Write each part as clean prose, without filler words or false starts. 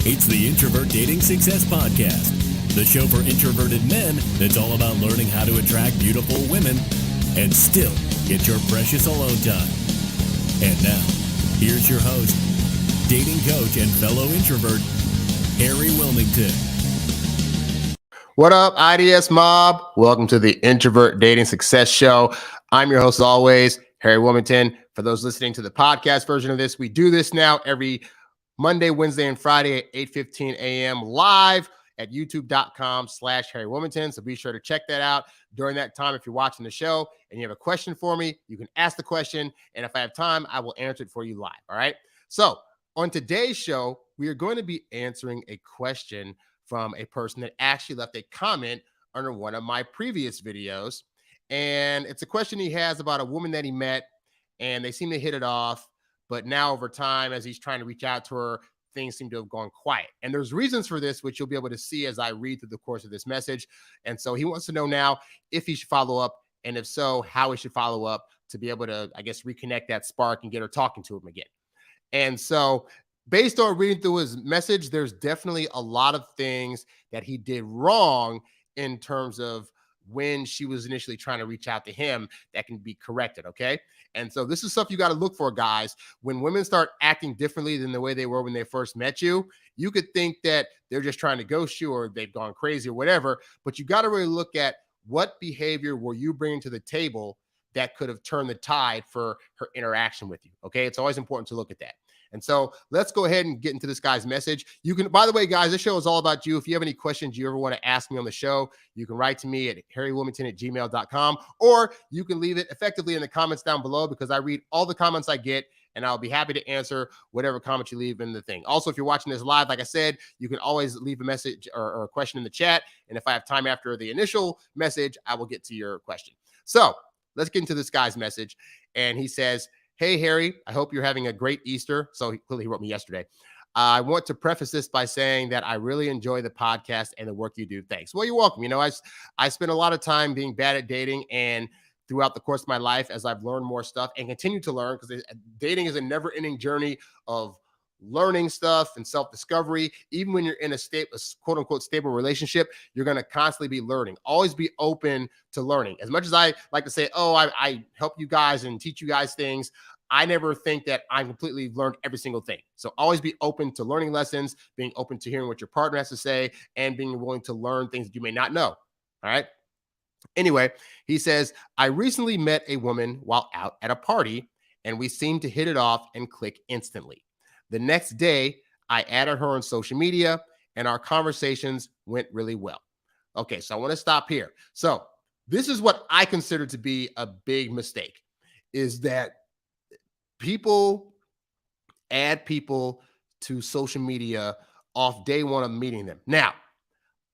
It's the Introvert Dating Success Podcast, the show for introverted men that's all about learning how to attract beautiful women and still get your precious alone time. And now, here's your host, dating coach and fellow introvert, Harry Wilmington. What up, IDS Mob? Welcome to the Introvert Dating Success Show. I'm your host, as always, Harry Wilmington. For those listening to the podcast version of this, we do this now every Monday, Wednesday, and Friday at 8:15 a.m. live at youtube.com/Harry Wilmington. So be sure to check that out during that time. If you're watching the show and you have a question for me, you can ask the question. And if I have time, I will answer it for you live. All right. So on today's show, we are going to be answering a question from a person that actually left a comment under one of my previous videos. And it's a question he has about a woman that he met, and they seem to hit it off. But now over time, as he's trying to reach out to her, things seem to have gone quiet. And there's reasons for this, which you'll be able to see as I read through the course of this message. And so he wants to know now if he should follow up, and if so, how he should follow up to be able to, I guess, reconnect that spark and get her talking to him again. And so based on reading through his message, there's definitely a lot of things that he did wrong in terms of when she was initially trying to reach out to him that can be corrected, okay? And so this is stuff you got to look for, guys. When women start acting differently than the way they were when they first met you, you could think that they're just trying to ghost you or they've gone crazy or whatever, but you got to really look at what behavior were you bringing to the table that could have turned the tide for her interaction with you, okay? It's always important to look at that. And so let's go ahead and get into this guy's message. You can, by the way, guys, this show is all about you. If you have any questions you ever want to ask me on the show, you can write to me at harrywilmington@gmail.com, or you can leave it effectively in the comments down below, because I read all the comments I get and I'll be happy to answer whatever comment you leave in the thing. Also, if you're watching this live, like I said, you can always leave a message or a question in the chat. And if I have time after the initial message, I will get to your question. So let's get into this guy's message. And he says, "Hey, Harry, I hope you're having a great Easter." So he clearly wrote me yesterday. "I want to preface this by saying that I really enjoy the podcast and the work you do. Thanks." Well, you're welcome. You know, I spent a lot of time being bad at dating, and throughout the course of my life, as I've learned more stuff and continue to learn, because dating is a never-ending journey of learning stuff and self-discovery. Even when you're in a quote-unquote stable relationship, you're going to constantly be learning. Always be open to learning. As much as I like to say, oh, I help you guys and teach you guys things, I never think that I completely learned every single thing. So always be open to learning lessons, being open to hearing what your partner has to say, and being willing to learn things that you may not know. All right. Anyway, he says, "I recently met a woman while out at a party, and we seemed to hit it off and click instantly. The next day, I added her on social media, and our conversations went really well." Okay, so I want to stop here. So this is what I consider to be a big mistake, is that people add people to social media off day one of meeting them. Now,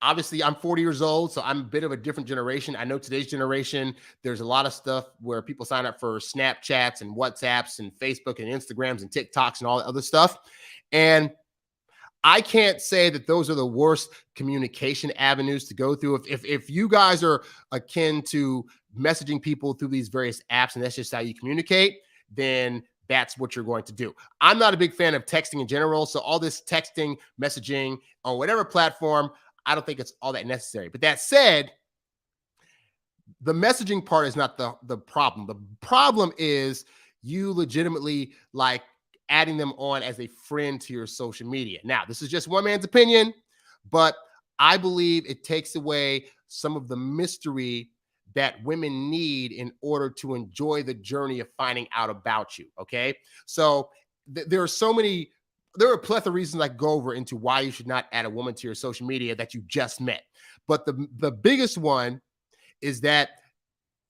obviously, I'm 40 years old, so I'm a bit of a different generation. I know today's generation, there's a lot of stuff where people sign up for Snapchats and WhatsApps and Facebook and Instagrams and TikToks and all that other stuff. And I can't say that those are the worst communication avenues to go through. If you guys are akin to messaging people through these various apps and that's just how you communicate, then that's what you're going to do. I'm not a big fan of texting in general. So all this texting, messaging on whatever platform, I don't think it's all that necessary. But that said, the messaging part is not the problem. The problem is you legitimately like adding them on as a friend to your social media. Now, this is just one man's opinion, but I believe it takes away some of the mystery that women need in order to enjoy the journey of finding out about you. Okay. So there are a plethora of reasons I go over into why you should not add a woman to your social media that you just met. But the biggest one is that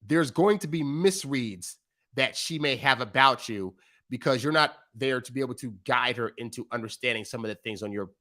there's going to be misreads that she may have about you because you're not there to be able to guide her into understanding some of the things on your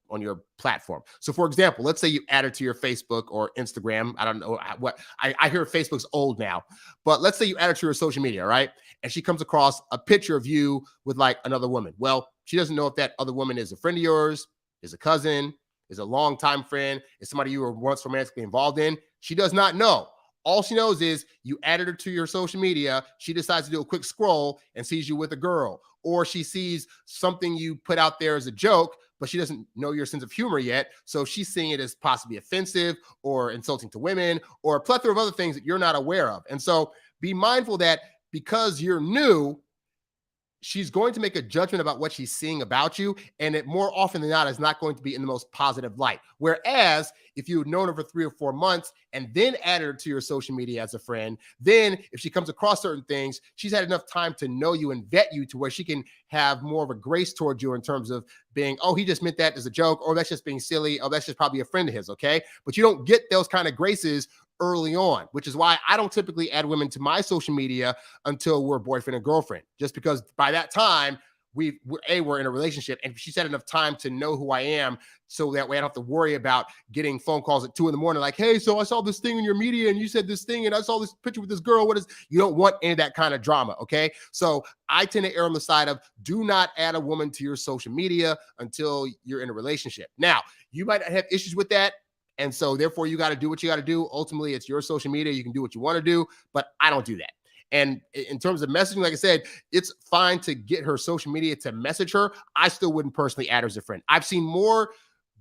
platform. So for example, let's say you add her to your Facebook or Instagram. I don't know what, I hear Facebook's old now, but let's say you add her to your social media, right? And she comes across a picture of you with like another woman. Well, she doesn't know if that other woman is a friend of yours, is a cousin, is a longtime friend, is somebody you were once romantically involved in. She does not know. All she knows is you added her to your social media. She decides to do a quick scroll and sees you with a girl, or she sees something you put out there as a joke, but she doesn't know your sense of humor yet. So she's seeing it as possibly offensive or insulting to women or a plethora of other things that you're not aware of. And so be mindful that because you're new, she's going to make a judgment about what she's seeing about you, and it more often than not is not going to be in the most positive light. Whereas if you've known her for 3 or 4 months and then added her to your social media as a friend, then if she comes across certain things, she's had enough time to know you and vet you to where she can have more of a grace towards you in terms of being, oh, he just meant that as a joke, or that's just being silly, oh, that's just probably a friend of his, okay? But you don't get those kind of graces early on, which is why I don't typically add women to my social media until we're boyfriend and girlfriend, just because by that time we're in a relationship and she's had enough time to know who I am, so that way I don't have to worry about getting phone calls at 2 a.m. like, hey, so I saw this thing in your media and you said this thing and I saw this picture with this girl. You don't want any of that kind of drama, okay? So I tend to err on the side of do not add a woman to your social media until you're in a relationship. Now, you might have issues with that, and so therefore you got to do what you got to do. Ultimately, it's your social media. You can do what you want to do, but I don't do that. And in terms of messaging, like I said, it's fine to get her social media to message her. I still wouldn't personally add her as a friend. I've seen more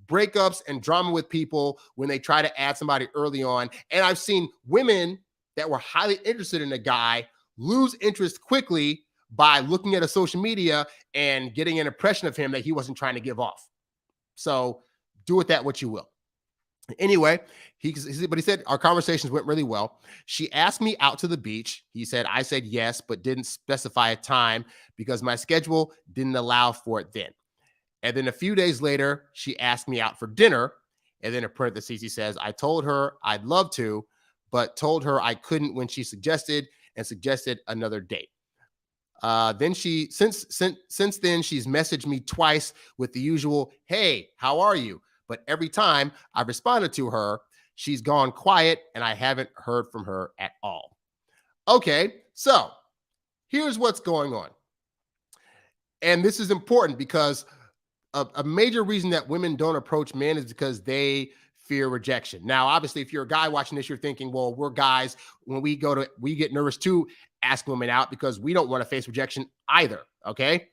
breakups and drama with people when they try to add somebody early on. And I've seen women that were highly interested in a guy lose interest quickly by looking at a social media and getting an impression of him that he wasn't trying to give off. So do with that what you will. Anyway, he said our conversations went really well. She asked me out to the beach. He said, I said yes, but didn't specify a time because my schedule didn't allow for it then. And then a few days later, she asked me out for dinner. And then in parentheses, he says, I told her I'd love to, but told her I couldn't when she suggested another date. Then since then, she's messaged me twice with the usual, hey, how are you? But every time I've responded to her, she's gone quiet and I haven't heard from her at all. Okay, so here's what's going on. And this is important because a major reason that women don't approach men is because they fear rejection. Now, obviously, if you're a guy watching this, you're thinking, well, we're guys. When we get nervous too, ask women out because we don't want to face rejection either, okay?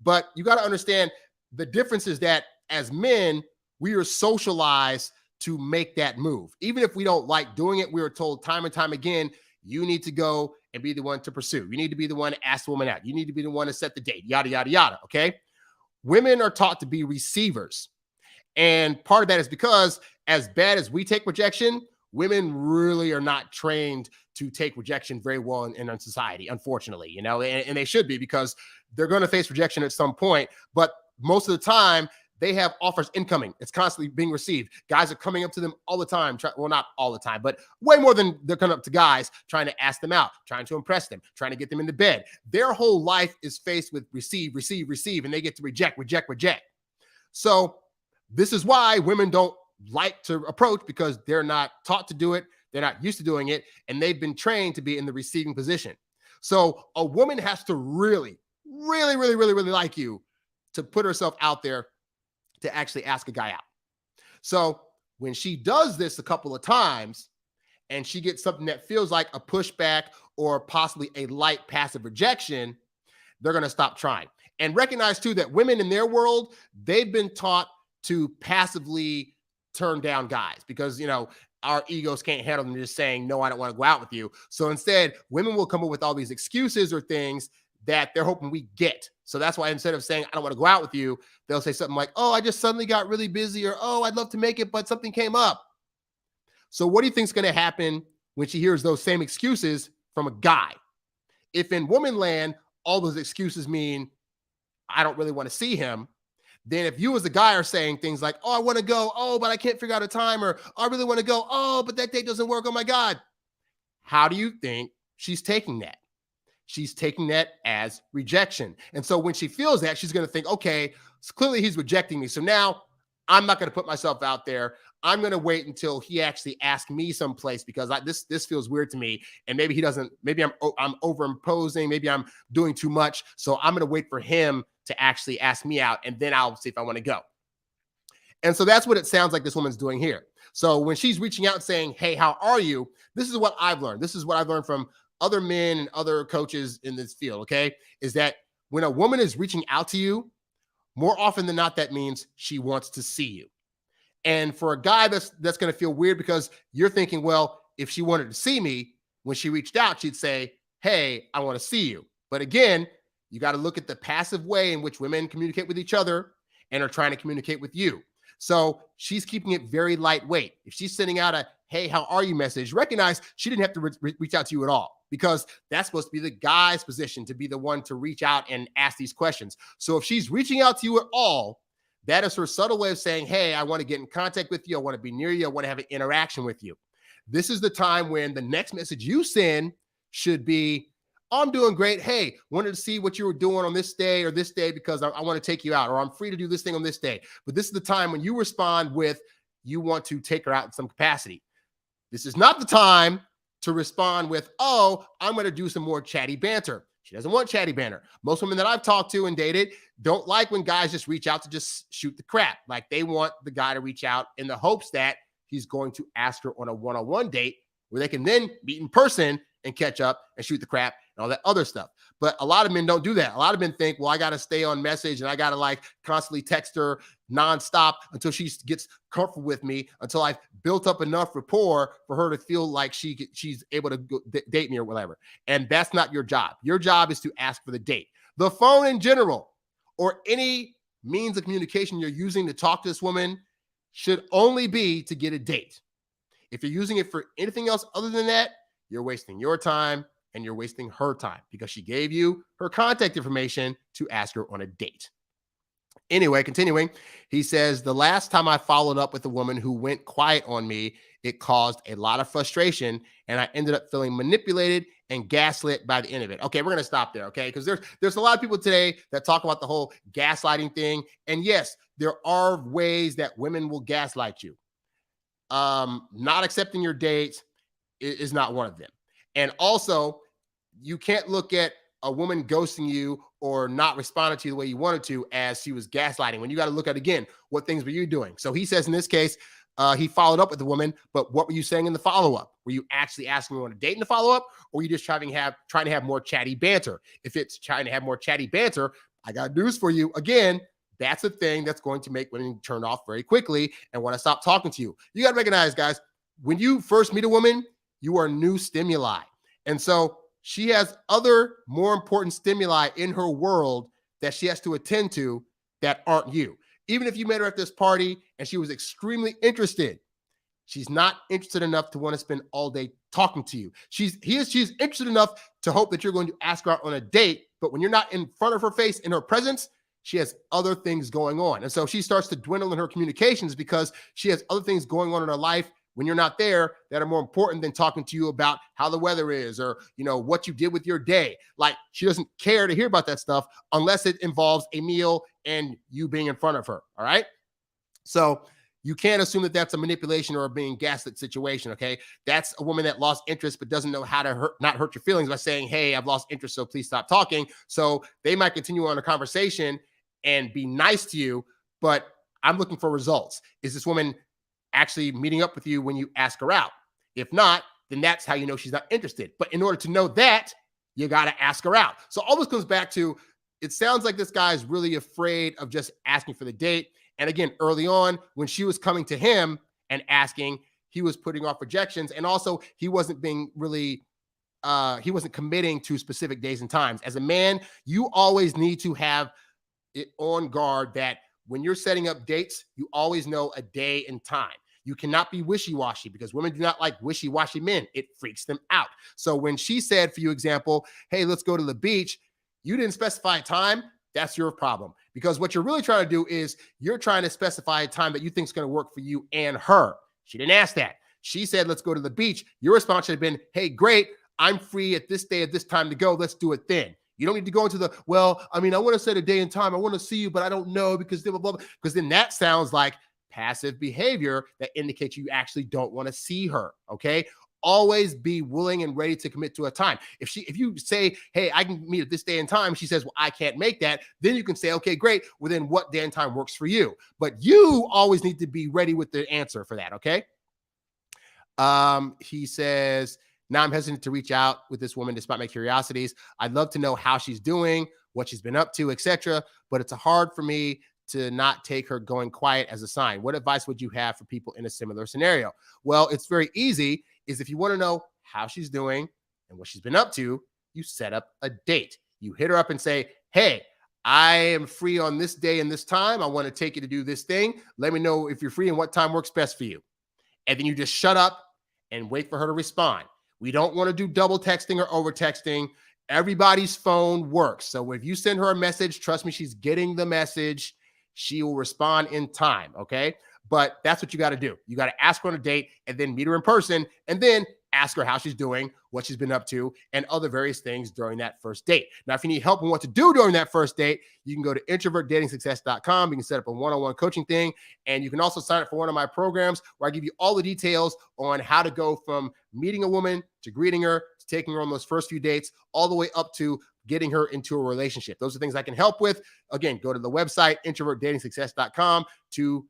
But you got to understand the difference is that as men, we are socialized to make that move. Even if we don't like doing it, we are told time and time again, you need to go and be the one to pursue. You need to be the one to ask the woman out. You need to be the one to set the date, yada, yada, yada, okay? Women are taught to be receivers. And part of that is because as bad as we take rejection, women really are not trained to take rejection very well in our society, unfortunately, and they should be because they're going to face rejection at some point. But most of the time, they have offers incoming. It's constantly being received. Guys are coming up to them all the time. Well, not all the time, but way more than they're coming up to guys, trying to ask them out, trying to impress them, trying to get them into bed. Their whole life is faced with receive, and they get to reject. So this is why women don't like to approach because they're not taught to do it. They're not used to doing it. And they've been trained to be in the receiving position. So a woman has to really, really, really, really, really like you to put herself out there to actually ask a guy out. So when she does this a couple of times and she gets something that feels like a pushback or possibly a light passive rejection, they're going to stop trying. And recognize too that women in their world, they've been taught to passively turn down guys because, our egos can't handle them just saying, no, I don't want to go out with you. So instead, women will come up with all these excuses or things that they're hoping we get. So that's why instead of saying, I don't want to go out with you, they'll say something like, oh, I just suddenly got really busy, or, oh, I'd love to make it, but something came up. So what do you think is going to happen when she hears those same excuses from a guy? If in woman land, all those excuses mean, I don't really want to see him, then if you as a guy are saying things like, oh, I want to go, oh, but I can't figure out a time, or I really want to go, oh, but that date doesn't work, oh my God. How do you think she's taking that? She's taking that as rejection. And so when she feels that, she's going to think, okay, so clearly he's rejecting me. So now I'm not going to put myself out there. I'm going to wait until he actually asks me someplace because this feels weird to me. And maybe he doesn't, maybe I'm overimposing. Maybe I'm doing too much. So I'm going to wait for him to actually ask me out. And then I'll see if I want to go. And so that's what it sounds like this woman's doing here. So when she's reaching out and saying, hey, how are you? This is what I've learned. This is what I've learned from other men and other coaches in this field, okay, is that when a woman is reaching out to you, more often than not, that means she wants to see you. And for a guy, that's going to feel weird because you're thinking, well, if she wanted to see me, when she reached out, she'd say, hey, I want to see you. But again, you got to look at the passive way in which women communicate with each other and are trying to communicate with you. So she's keeping it very lightweight. If she's sending out a, hey, how are you message, recognize she didn't have to reach out to you at all, because that's supposed to be the guy's position, to be the one to reach out and ask these questions. So if she's reaching out to you at all, that is her subtle way of saying, hey, I want to get in contact with you. I want to be near you. I want to have an interaction with you. This is the time when the next message you send should be, I'm doing great. Hey, wanted to see what you were doing on this day or this day because I want to take you out, or I'm free to do this thing on this day. But this is the time when you respond with, you want to take her out in some capacity. This is not the time to respond with, oh, I'm going to do some more chatty banter. She doesn't want chatty banter. Most women that I've talked to and dated don't like when guys just reach out to just shoot the crap. Like, they want the guy to reach out in the hopes that he's going to ask her on a one-on-one date where they can then meet in person and catch up and shoot the crap and all that other stuff. But a lot of men don't do that. A lot of men think, well, I got to stay on message and I got to like constantly text her nonstop until she gets comfortable with me, until I've built up enough rapport for her to feel like she's able to go date me or whatever. And that's not your job. Your job is to ask for the date. The phone in general, or any means of communication you're using to talk to this woman, should only be to get a date. If you're using it for anything else other than that, you're wasting your time and you're wasting her time, because she gave you her contact information to ask her on a date. Anyway, continuing, he says, the last time I followed up with a woman who went quiet on me, it caused a lot of frustration and I ended up feeling manipulated and gaslit by the end of it. Okay, we're going to stop there, okay? Because there's a lot of people today that talk about the whole gaslighting thing. And yes, there are ways that women will gaslight you. Not accepting your date is not one of them. And also, you can't look at a woman ghosting you or not responding to you the way you wanted to as she was gaslighting. When you got to look at, again, what things were you doing? So he says in this case, he followed up with the woman, but what were you saying in the follow-up? Were you actually asking her on a date in the follow-up, or were you just trying to have more chatty banter? If it's trying to have more chatty banter, I got news for you. Again, that's a thing that's going to make women turn off very quickly and want to stop talking to you. You got to recognize, guys, when you first meet a woman, you are new stimuli. And so she has other more important stimuli in her world that she has to attend to that aren't you. Even if you met her at this party and she was extremely interested, she's not interested enough to want to spend all day talking to you. She's interested enough to hope that you're going to ask her out on a date, but when you're not in front of her face, in her presence, she has other things going on. And so she starts to dwindle in her communications because she has other things going on in her life when you're not there that are more important than talking to you about how the weather is or, what you did with your day. Like, she doesn't care to hear about that stuff unless it involves a meal and you being in front of her. All right. So you can't assume that that's a manipulation or a being gaslit situation. Okay. That's a woman that lost interest, but doesn't know how to not hurt your feelings by saying, hey, I've lost interest, so please stop talking. So they might continue on a conversation and be nice to you, but I'm looking for results. Is this woman actually meeting up with you when you ask her out? If not, then that's how you know she's not interested. But in order to know that, you got to ask her out. So all this comes back to, it sounds like this guy is really afraid of just asking for the date. And again, early on, when she was coming to him and asking, he was putting off rejections. And also, he wasn't being really, he wasn't committing to specific days and times. As a man, you always need to have it on guard that when you're setting up dates, you always know a day and time. You cannot be wishy-washy, because women do not like wishy-washy men. It freaks them out. So when she said, for you example, hey, let's go to the beach, you didn't specify a time, that's your problem. Because what you're really trying to do is you're trying to specify a time that you think is going to work for you and her. She didn't ask that. She said, let's go to the beach. Your response should have been, hey, great, I'm free at this day at this time to go. Let's do it then. You don't need to go into the, well, I mean, I want to set a day and time. I want to see you, but I don't know because blah, blah, blah. Because then that sounds like passive behavior that indicates you actually don't want to see her. Okay. Always be willing and ready to commit to a time. If you say, hey, I can meet at this day and time, she says, well, I can't make that. Then you can say, okay, great. Well, then what day and time works for you? But you always need to be ready with the answer for that. Okay. He says, Now I'm hesitant to reach out with this woman despite my curiosities. I'd love to know how she's doing, what she's been up to, etc. But it's hard for me to not take her going quiet as a sign. What advice would you have for people in a similar scenario? Well, it's very easy. Is if you want to know how she's doing and what she's been up to, you set up a date. You hit her up and say, hey, I am free on this day and this time. I want to take you to do this thing. Let me know if you're free and what time works best for you. And then you just shut up and wait for her to respond. We don't want to do double texting or over texting. Everybody's phone works. So if you send her a message, trust me, she's getting the message. She will respond in time, okay? But that's what you got to do. You got to ask her on a date and then meet her in person and then ask her how she's doing, what she's been up to, and other various things during that first date. Now, if you need help on what to do during that first date, you can go to introvertdatingsuccess.com. You can set up a one-on-one coaching thing, and you can also sign up for one of my programs where I give you all the details on how to go from meeting a woman to greeting her, to taking her on those first few dates, all the way up to getting her into a relationship. Those are things I can help with. Again, go to the website, introvertdatingsuccess.com to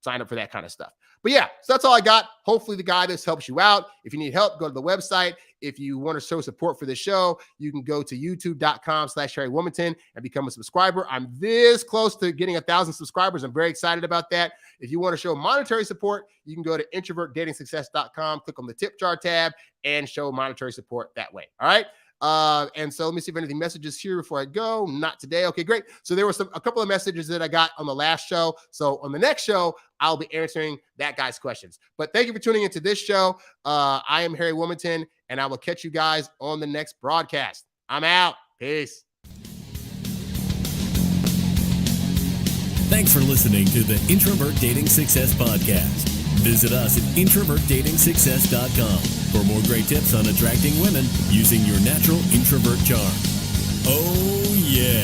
sign up for that kind of stuff. But yeah, so that's all I got. Hopefully the guy this helps you out. If you need help, go to the website. If you want to show support for the show, you can go to youtube.com/Harry Wilmington and become a subscriber. I'm this close to getting 1,000 subscribers. I'm very excited about that. If you want to show monetary support, you can go to introvertdatingsuccess.com, click on the tip jar tab, and show monetary support that way. All right. And so let me see if anything messages here before I go. Not today. Okay, great. So there were a couple of messages that I got on the last show. So on the next show, I'll be answering that guy's questions. But thank you for tuning into this show. I am Harry Wilmington, and I will catch you guys on the next broadcast. I'm out. Peace. Thanks for listening to the Introvert Dating Success Podcast. Visit us at introvertdatingsuccess.com for more great tips on attracting women using your natural introvert charm. Oh, yeah.